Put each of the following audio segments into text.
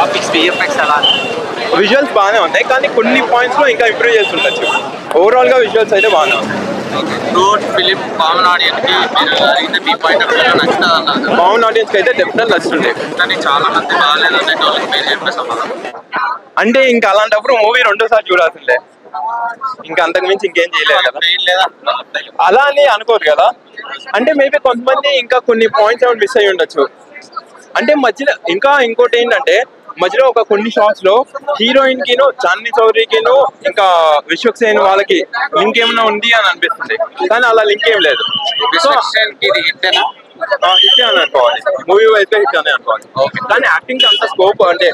Graphics VFX అలా visuals బాగానే ఉన్నాయి, కానీ కొన్ని పాయింట్స్లో ఇంకా ఇంప్రూవ్ చేస్తుండొచ్చు. ఓవరాల్గా విజువల్స్ అయితే బాగానే ఉన్నాయి. ఫిలిం కామన్ ఆడియన్స్కి మీరు మీ పాయింట్ ఆఫ్ వ్యూ నచ్చుతుంది అన్నారు. కామన్ ఆడియన్స్కి అయితే డెఫినెట్ నచ్చుతుంది, కానీ చాలా మంది బాగాలేదు అనేటోళ్ళకి మీరు చెప్పేసాం. అంటే ఇంకా అలాంటప్పుడు మూవీ రెండోసారి చూడాల్సిందే, ఇంకా అంతకు మించి ఇంకేం చేయలేదు కదా. అలా అని అనుకోరు కదా, అంటే మేబీ కొంతమంది ఇంకా కొన్ని పాయింట్స్ ఏమైనా మిస్ అయ్యి ఉండొచ్చు. అంటే మధ్యలో ఇంకా ఇంకోటి ఏంటంటే మధ్యలో ఒక కొన్ని షాట్స్ లో హీరోయిన్ కిను చాందిని చౌదరికిను ఇంకా విశ్వక్ సేన్ వాళ్ళకి లింక్ ఏమైనా ఉంది అని అనిపిస్తుంది, కానీ అలా లింక్ ఏం లేదు. హిట్ అని అనుకోవాలి, మూవీ అయితే హిట్ అని అనుకోవాలి. కానీ యాక్టింగ్ అంత స్కోప్ అంటే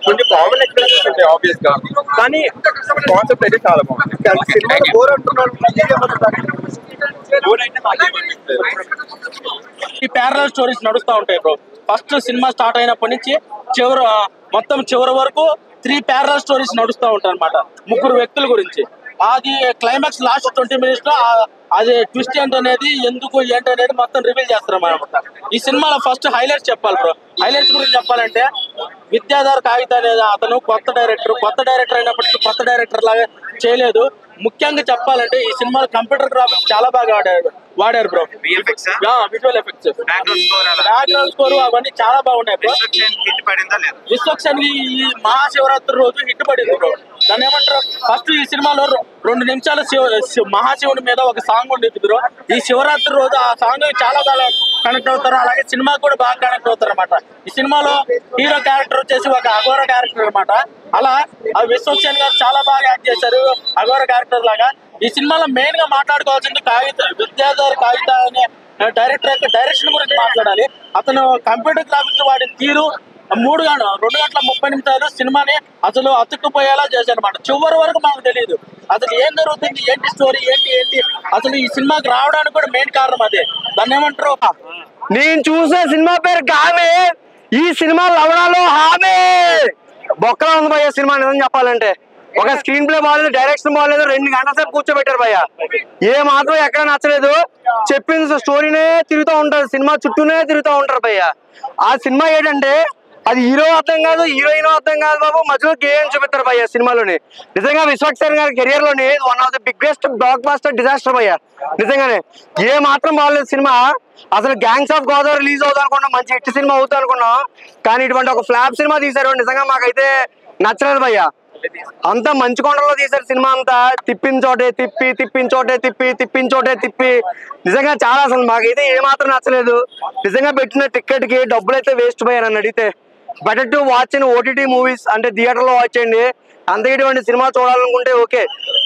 కొన్ని కామన్ ఎక్స్ప్రెషన్స్ ఉంటాయి ఆబ్వియస్ గా, కానీ కాన్సెప్ట్ అయితే చాలా బాగుంది. ఈ ప్యారలల్ స్టోరీస్ నడుస్తూ ఉంటాయి బ్రో. ఫస్ట్ సినిమా స్టార్ట్ అయినప్పటి నుంచి మొత్తం చివరి వరకు 3 ప్యారలల్ స్టోరీస్ నడుస్తూ ఉంటాయి అనమాట, 3 వ్యక్తుల గురించి. అది క్లైమాక్స్ లాస్ట్ 20 minutes లో అది ట్విస్ట్ ఏంటనేది ఎందుకు ఏంటనేది మొత్తం రివీల్ చేస్తారు అనమాట. ఈ సినిమాలో ఫస్ట్ హైలైట్స్ చెప్పాలి బ్రో. హైలైట్స్ గురించి చెప్పాలంటే విద్యాధర్ కాగిత అనేది అతను కొత్త డైరెక్టర్ అయినప్పటికీ కొత్త డైరెక్టర్ లాగా చేయలేదు. ముఖ్యంగా చెప్పాలంటే ఈ సినిమాలో కంప్యూటర్ గ్రాఫిక్స్ చాలా బాగా వాడారు bro. Visual effects, background score అవన్నీ చాలా బాగున్నాయి బ్రో. విశ్వక్ సేన్ ఈ మహాశివరాత్రి రోజు హిట్ పడింది బ్రో. దాన్ని ఏమంటారు, ఫస్ట్ ఈ సినిమాలో 2 నిమిషాలు మహాశివుడి మీద ఒక సాంగ్ ఉండేది బ్రో. ఈ శివరాత్రి రోజు ఆ సాంగ్ చాలా బాగా కనెక్ట్ అవుతారు, అలాగే సినిమా కూడా బాగా కనెక్ట్ అవుతారు అనమాట. ఈ సినిమాలో హీరో క్యారెక్టర్ వచ్చేసి ఒక అఘోర క్యారెక్టర్ అనమాట. అలా విశ్వక్ సేన్ గారు చాలా బాగా యాక్ట్ చేశారు అఘోర క్యారెక్టర్ లాగా. ఈ సినిమాలో మెయిన్ గా మాట్లాడుకోవాల్సింది విద్యాధర్ కాగిత అనే డైరెక్టర్ యొక్క డైరెక్షన్ గురించి మాట్లాడాలి. అతను కంప్యూటర్ గ్రాఫిక్స్ వాడిన తీరు 2 గంటల 30 నిమిషాలు సినిమాని అసలు అతుక్కుపోయేలా చేశారు అనమాట. చివరి వరకు మాకు తెలియదు అసలు ఏం జరుగుతుంది, ఏంటి స్టోరీ, ఏంటి అసలు ఈ సినిమాకి రావడానికి కూడా మెయిన్ కారణం అదే. దాన్ని ఏమంటారు, నేను చూసే సినిమా పేరు గామే, ఈ సినిమా లవడాలో హామే బొక్కలా ఉంది భయ్య సినిమా. నిజం చెప్పాలంటే ఒక స్క్రీన్ ప్లే బాగాలేదు, డైరెక్షన్ బాగాలేదు, 2 గంటల సేపు కూర్చోబెట్టారు భయ్య. ఏ మాత్రం ఎక్కడ నచ్చలేదు. చెప్పిన స్టోరీనే తిరుగుతూ ఉంటారు, సినిమా చుట్టూనే తిరుగుతూ ఉంటారు భయ్య. ఆ సినిమా ఏంటంటే అది హీరో అర్థం కాదు, హీరోయిన్ అర్థం కాదు బాబు, మధ్యలో గేమ్ చూపిస్తారు భయ్య సినిమాలోని. నిజంగా విశ్వక్ సేన్ గారి కెరియర్ లోని one of the biggest blockbuster disaster భయ్య. నిజంగానే ఏ మాత్రం బాగాలేదు సినిమా. అసలు గ్యాంగ్స్ ఆఫ్ గోదావరి రిలీజ్ అవుతా అనుకున్నాం, మంచి హిట్ సినిమా అవుతా అనుకున్నాం, కానీ ఇటువంటి ఒక ఫ్లాప్ సినిమా తీశారు. నిజంగా మాకైతే నచ్చలేదు భయ్య. అంతా మంచి కొండలో తీశారు సినిమా, అంతా తిప్పిన చోటే తిప్పిన చోటే తిప్పి నిజంగా చాలా అసలు మాకైతే ఏమాత్రం నచ్చలేదు. నిజంగా పెట్టిన టికెట్ కి డబ్బులు అయితే వేస్ట్ పోయాను నన్ను అడిగితే. Better to watch in OTT movies, అంటే థియేటర్ లో వాచ్ చేయండి. అంత ఇటువంటి సినిమా చూడాలనుకుంటే ఓకే,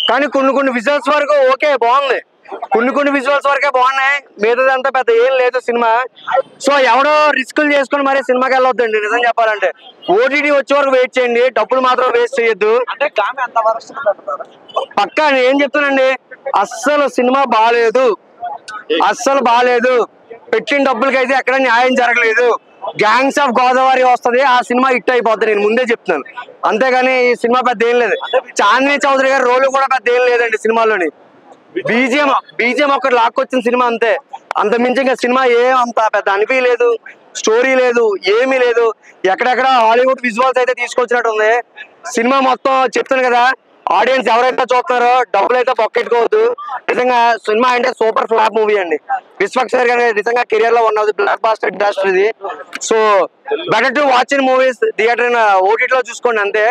కానీ కొన్ని విజువల్స్ వరకు ఓకే బాగుంది, కొన్ని విజువల్స్ వరకే బాగున్నాయి, మిగతాదంతా పెద్ద ఏం లేదు సినిమా. సో ఎవడో రిస్కులు చేసుకుని మరి సినిమాకి వెళ్ళొద్దండి. నిజం చెప్పాలంటే ఓటీటీ వచ్చే వరకు వెయిట్ చేయండి, డబ్బులు మాత్రం వేస్ట్ చేయొద్దు. పక్కా ఏం చెప్తానండి, అస్సలు సినిమా బాగాలేదు, పెట్టిన డబ్బులకి అయితే ఎక్కడ న్యాయం జరగలేదు. గ్యాంగ్స్ ఆఫ్ గోదావరి వస్తుంది, ఆ సినిమా హిట్ అయిపోతుంది, నేను ముందే చెప్తున్నాను. అంతేగాని ఈ సినిమా పెద్ద ఏం లేదు. చాందిని చౌదరి గారి రోల్ కూడా పెద్ద ఏం లేదండి సినిమాలోని. బీజిఎం ఒకటి లాక్కొచ్చిన సినిమా అంతే, అంత మించి ఇంకా సినిమా అంత పెద్ద అనిపించలేదు. స్టోరీ లేదు, ఏమీ లేదు. ఎక్కడెక్కడ హాలీవుడ్ విజువల్స్ అయితే తీసుకొచ్చినట్టు ఉంది సినిమా మొత్తం. చెప్తాను కదా, ఆడియన్స్ ఎవరైతే చూస్తున్నారో డబ్బులు అయితే పొక్కెట్టుకోవద్దు. నిజంగా సినిమా అంటే సూపర్ ఫ్లాప్ మూవీ అండి. విశ్వక్ సేన్ గారు నిజంగా కెరియర్ లో one of the blockbuster industry ఇది. So better to watch in movies theatre ఓటీటీలో చూసుకోండి అంతే.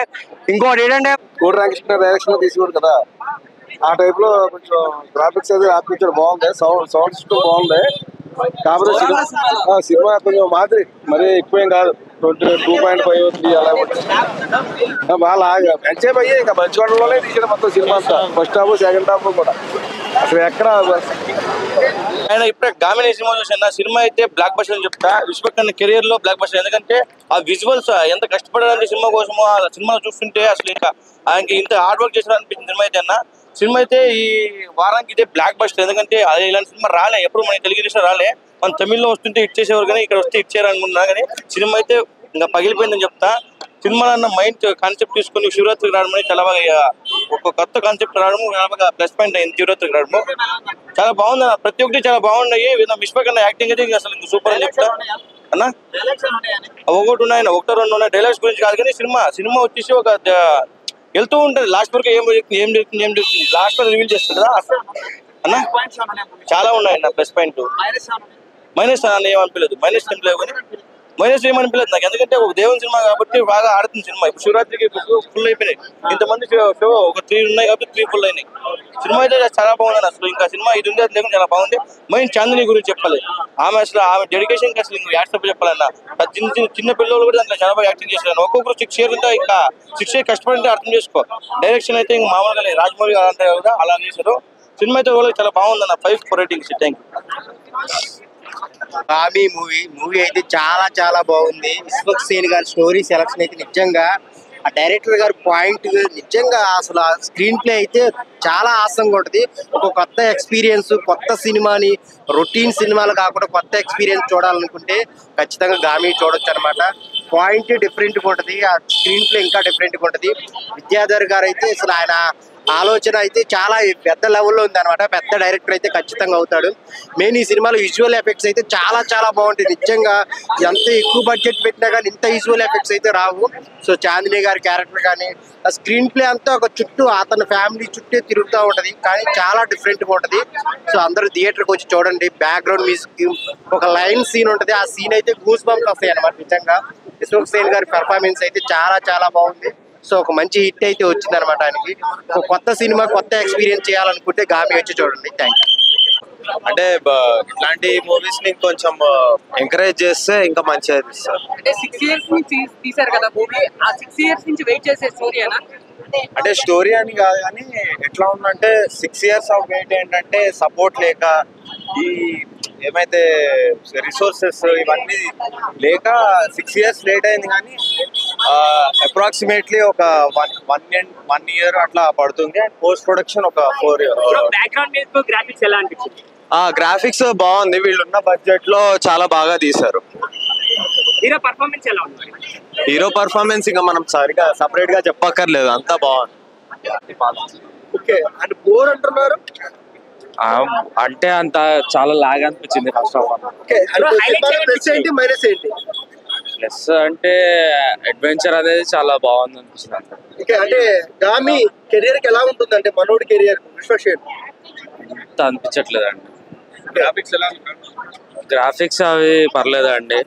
ఇంకోటి ఏంటంటే కోడి రామకృష్ణ డైరెక్షన్ లో తీసుకోడు కదా, ఆ టైప్ లో కొంచెం గ్రాఫిక్స్ అయితే ఆర్కిటెక్చర్ బాగుంది, సౌండ్ సిస్టమ్ బాగుంది. కాకపోతే సినిమా కొంచెం మాదిరి మరి ఎక్కువేం కాదు, 2.5 3 అలా ఉంటుంది. బాగా ఎంజాయ్ అయ్యే ఇంకా మంచి గంటలోనే తీసిన మొత్తం సినిమా అంతా, ఫస్ట్ హాఫ్ సెకండ్ హాఫ్ కూడా అసలు ఎక్కడ. ఇప్పుడే గామిని సినిమా చూసాను, సినిమా అయితే బ్లాక్ బస్టర్ అని చెప్తా. విశ్వక్ సేన్ కెరియర్ లో బ్లాక్ బస్టర్, ఎందుకంటే ఆ విజువల్స్ ఎంత కష్టపడాలంటే సినిమా కోసము, ఆ సినిమా చూస్తుంటే అసలు ఇంకా ఆయనకి ఇంత హార్డ్ వర్క్ చేసిన అనిపించింది సినిమా అయితే. సినిమా అయితే ఈ వారానికి ఇదే బ్లాక్ బస్టర్, ఎందుకంటే అది ఇలాంటి సినిమా రాలే, ఎప్పుడు మన తెలుగు దేశం రాలే. మన తమిళ్లో వస్తుంటే హిట్ చేసేవారు, కానీ ఇక్కడ వస్తే హిట్ చేయాలనుకుంటున్నా. కానీ సినిమా అయితే ఇంకా పగిలిపోయిందని చెప్తా. సినిమా అన్న మైండ్ కాన్సెప్ట్ తీసుకుని శివరాత్రికి రావడం అనేది చాలా బాగా ఒక కొత్త కాన్సెప్ట్ రావడం చాలా బాగా ప్లస్ పాయింట్ అయింది. శివరాత్రికి రావడము చాలా బాగుంది అన్న, ప్రతి ఒక్కటి చాలా బాగున్నాయి. విశ్వకన్నా యాక్టింగ్ అయితే అసలు సూపర్ అని చెప్తా అన్న. ఒకటి ఉన్నాయి, ఒకటో రెండు ఉన్నాయి. డైలాగ్స్ గురించి కాదు కానీ సినిమా వచ్చేసి ఒక వెళ్తూ ఉంటుంది. లాస్ట్ వరకు ఏం జరుగుతుంది లాస్ట్ వరకు రివీల్ చేస్తుంది కదా అన్న. చాలా ఉన్నాయి అన్న ప్లస్ పాయింట్. మైనస్ అని ఏమనిపించలేదు, మైనస్ ఏమనిపించలేదు నాకు. ఎందుకంటే ఒక దేవుని సినిమా కాబట్టి బాగా ఆడుతుంది సినిమా. ఇప్పుడు శివరాత్రికి ఫుల్ అయిపోయినాయి. ఇంతమంది షో ఒక 3 ఉన్నాయి కాబట్టి 3 ఫుల్ అయినాయి. సినిమా అయితే చాలా బాగుంది అసలు. ఇంకా సినిమా ఇది ఉంది అది లేకుండా చాలా బాగుంది. మెయిన్ చాందిని గురించి చెప్పాలి. ఆమె అసలు ఆమె డెడికేషన్ అసలు ఇంకా యాక్సెప్ట్ చెప్పాలన్నా. చిన్న పిల్లలు కూడా దాంట్లో చాలా బాగా యాక్టింగ్ చేశారు. ఒక్కొక్కరు 6 years ఉంటే ఇంకా 6 years కష్టపడి అర్థం చేసుకో. డైరెక్షన్ అయితే ఇంకా మామూలుగా లేదు, రాజమౌళి అలాంటి కూడా అలా చేశారు. సినిమా అయితే కూడా చాలా బాగుంది అన్న. 5 రేటింగ్స్. Thank you. మూవీ అయితే చాలా బాగుంది. విశ్వక్ సేన్ గారి స్టోరీ సెలక్షన్ అయితే నిజంగా ఆ డైరెక్టర్ గారి పాయింట్ నిజంగా అసలు ఆ స్క్రీన్ ప్లే అయితే చాలా ఆసంగా ఉంటుంది. ఒక కొత్త ఎక్స్పీరియన్స్, కొత్త సినిమాని రొటీన్ సినిమాలు కాకుండా కొత్త ఎక్స్పీరియన్స్ చూడాలనుకుంటే ఖచ్చితంగా గామి చూడొచ్చు అనమాట. పాయింట్ డిఫరెంట్గా ఉంటుంది, ఆ స్క్రీన్ ప్లే ఇంకా డిఫరెంట్గా ఉంటుంది. విద్యాధర్ గారు అయితే అసలు ఆయన ఆలోచన అయితే చాలా పెద్ద లెవెల్లో ఉంది అనమాట. పెద్ద డైరెక్టర్ అయితే ఖచ్చితంగా అవుతాడు. మెయిన్ ఈ సినిమాలో విజువల్ ఎఫెక్ట్స్ అయితే చాలా బాగుంటాయి. నిజంగా ఎంత ఎక్కువ బడ్జెట్ పెట్టినా కానీ ఇంత విజువల్ ఎఫెక్ట్స్ అయితే రావు. సో చాందిని గారి క్యారెక్టర్ కానీ ఆ స్క్రీన్ ప్లే అంతా ఒక చుట్టూ అతని ఫ్యామిలీ చుట్టే తిరుగుతూ ఉంటది, కానీ చాలా డిఫరెంట్గా ఉంటది. సో అందరూ థియేటర్కి వచ్చి చూడండి. బ్యాక్గ్రౌండ్ మ్యూజిక్, ఒక లైన్ సీన్ ఉంటది, ఆ సీన్ అయితే గూస్ బంప్స్ వస్తాయి అనమాట. నిజంగా విశ్వక్ సేన్ గారి పెర్ఫార్మెన్స్ అయితే చాలా బాగుంది. సో ఒక మంచి హిట్ అయితే వచ్చింది అనమాట ఆయనకి. ఒక కొత్త సినిమా, కొత్త ఎక్స్పీరియన్స్ చేయాలనుకుంటే గామి వచ్చి చూడండి. Thank you. అంటే ఇట్లాంటి మూవీస్ ని కొంచెం ఎంకరేజ్ చేస్తే ఇంకా మంచిగా అనిపిస్తారు. అంటే 6 years నుంచి తీసారు కదా మూవీ, ఆ 6 years నుంచి వెయిట్ చేసే స్టోరీ అనా? అంటే స్టోరీ అని కాదు కానీ ఎట్లా ఉందంటే 6 years ఆఫ్ వెయిట్ ఏంటంటే సపోర్ట్ లేక, ఈ ఏమైతే రిసోర్సెస్ ఇవన్నీ లేక 6 years లేట్ అయింది. కానీ అప్రాక్సిమేట్లీ ఒక 1 year అట్లా పడుతుంది. అండ్ పోస్ట్ ప్రొడక్షన్ ఒక 4 years. బ్యాక్గ్రౌండ్ మ్యూజిక్, గ్రాఫిక్స్ ఎలా అనిపించింది? గ్రాఫిక్స్ బాగుంది, వీళ్ళున్న బడ్జెట్ లో చాలా బాగా తీశారు. హీరో పర్ఫార్మెన్స్ ఎలా ఉంది? హీరో పర్ఫార్మెన్స్ ఇంకా మనం సరిగా సపరేట్ గా చెప్పక్కర్లేదు, అంతా బాగుంది. ఓకే. అండ్ బోర్ అంటున్నారు అంటే అంత చాలా లాగ్ అనిపించింది ఫస్ట్ ఆఫ్ ఆల్. ప్లస్ ఏంటి మైనస్ ఏంటి? ప్లస్ అంటే అడ్వెంచర్ అనేది చాలా బాగుంది అనిపించింది అంత. ఓకే. అంటే గామి కెరియర్ కి ఎలా ఉంటుంది అంటే మనోడి కెరియర్ విశ్వక్ అంత అనిపించట్లేదండి. గ్రాఫిక్స్ అవి పర్లేదండి.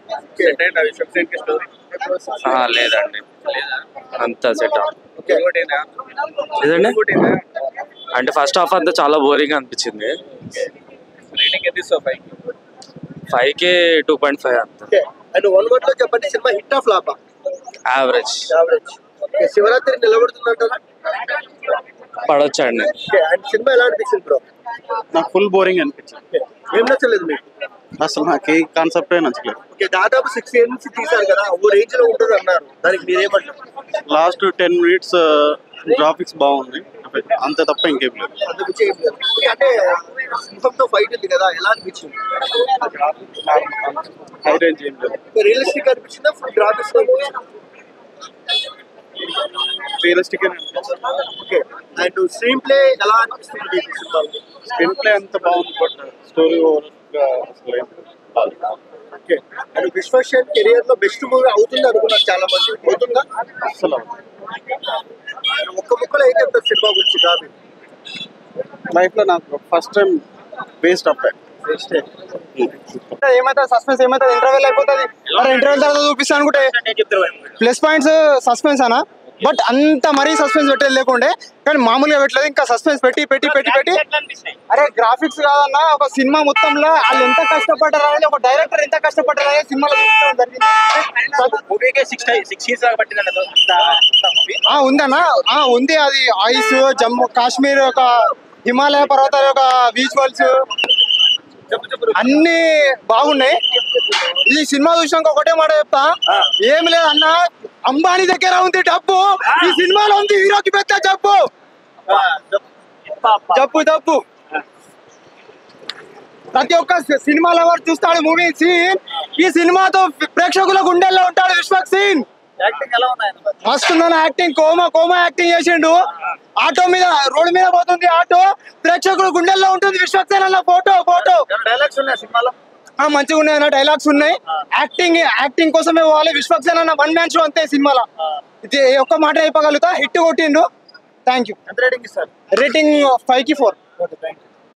లేదండి, అంత సెట్ లేదండి. అంటే ఫస్ట్ హాఫ్ అంతా చాలా బోరింగ్ అనిపించింది. 5కి 2.5 అంత. అండ్ 1 word లో చెప్పండి, సినిమా హిట్ ఆఫ్ ఫ్లాపా? యావరేజ్. శివరాత్రి నిలబడుతుందంటారా? పడొచ్చండి. అండ్ సినిమా ఎలా అనిపించింది బ్రో? నాకు ఫుల్ బోరింగ్ అనిపించింది. ఏం నచ్చలేదు మీకు? అసలు నాకు ఏ కాన్సెప్టే నచ్చలేదు. ఓకే. దాదాపు 6 years నుంచి తీసారు కదా, ఓ రేంజ్ లో ఉంటుంది అన్నారు, దానికి మీరేమంటారు? లాస్ట్ 10 minutes గ్రాఫిక్స్ బాగుంది, అంతే తప్ప ఇంకేం లేదు. అంతకుమించి ఏం లేదు. అంటే సింహంతో ఫైట్ ఉంది కదా, ఎలా అనిపించింది? హై రేంజ్ ఏం లేదు. రియలిస్టిక్ అనిపించిందా? Full graphics realistic. Okay. And screen play ఎలా అనిపిస్తుంది? స్క్రీన్ ప్లే అంత బాగుంది, but story okay. And Vishwak Sen career లో బెస్ట్ మూవీ అవుతుంది అనుకున్నారు చాలా మంది, అవుతుందా? అసలు ఒక్క ముక్కలో ఏం చెప్తారు సినిమా గురించి? గామి లైఫ్ లో నాకు first time waste of time. ఏమైతే సస్పెన్స్ ఏమైతే ఇంటర్వెల్ అయిపోతుంది, మరి ఇంటర్వెల్ తర్వాత చూపిస్తా అనుకుంటే ప్లస్ పాయింట్స్ సస్పెన్స్ అనా, బట్ అంత మరీ సస్పెన్స్ పెట్టేది లేకుండే, కానీ మామూలుగా పెట్టలేదు. ఇంకా సస్పెన్స్ పెట్టి అరే గ్రాఫిక్స్ కాదన్నా, ఒక సినిమా మొత్తంలో వాళ్ళు ఎంత కష్టపడ్డారు అనేది, ఒక డైరెక్టర్ ఎంత కష్టపడ్డారు అనేది సినిమాలో చూపించడం జరిగింది. ఉందన్నా, ఉంది. అది ఐస్, జమ్మూ కాశ్మీర్, ఒక హిమాలయ పర్వతాల యొక్క విజువల్స్ అన్ని బాగున్నాయి. ఈ సినిమా చూసినాక ఒకటే మాట చెప్తా, ఏమి లేదు అన్న, అంబానీ దగ్గర ఉంది డబ్బు, ఈ సినిమాలో ఉంది హీరోకి పెద్ద జబ్బు. ప్రతి ఒక్క సినిమా లవర్ చూస్తాడు మూవీ సీన్. ఈ సినిమాతో ప్రేక్షకుల గుండెల్లో ఉంటాడు విశ్వక్ సేన్. మస్తు ఉందన్న యాక్టింగ్. కోమా యాక్టింగ్ చేసిండు. ఆటో మీద రోడ్డు మీద పోతుంది ఆటో, ప్రేక్షకులు గుండెల్లో ఉంటుంది. విశ్వక్సేన ఫోటో డైలాగ్స్ ఉన్నాయి సినిమాలో, మంచిగా ఉన్నాయి అన్న, డైలాగ్స్ ఉన్నాయి. యాక్టింగ్ కోసమే పోవాలి. విశ్వక్సేన అన్న వన్ మ్యాన్ షో అంతే సినిమాలో. ఇది ఒక్క మాట అయిపోగలుగుతా, హిట్ కొట్టిండు. Thank you. ఎంత రేటింగ్ ఇస్తారు? రేటింగ్ 5కి 4.